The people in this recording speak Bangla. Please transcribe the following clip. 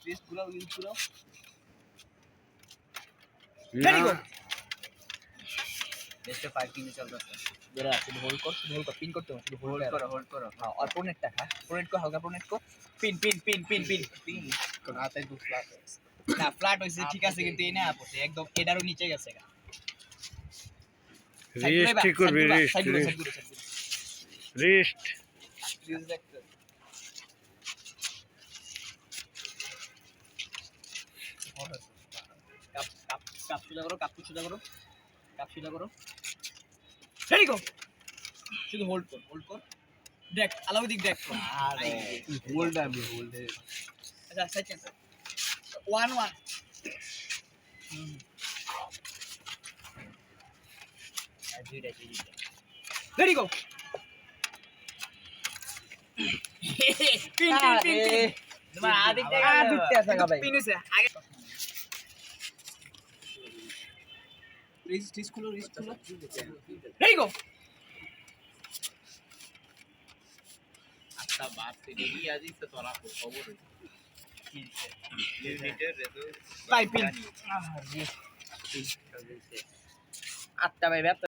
রিস্ট ঘুরাও রিস্ট ঘুরাও রেডি গো বেস্ট পার্কিং চলতেছে জোরে শুধু হোল্ড কর পিন করতে হবে শুধু হোল্ড করো হ্যাঁ আর প্রোনেটটা খা প্রোনেট কর হালকা প্রোনেট কর পিন কোন হাতে দুসলা না ফ্ল্যাট হইছে ঠিক আছে কিন্তু এই না আপসে একদম এটারও নিচে গেছে রিস্ট ঠিক করবি রিস্ট কাপ সোজা করো রেডি গো শুধু হোল্ড কর দেখ আলাউদ্দিন দেখ আরে হোল্ড আচ্ছা সেকেন্ড 1 রেডি গো পিন তোমার আদিত্য আছে ভাই পিন হইছে আগে রিস্ট খুলো রেডি গো আচ্ছা বাপ থেকে কি আজি তো তোরা খবর ভাই পিন আটটা ভাই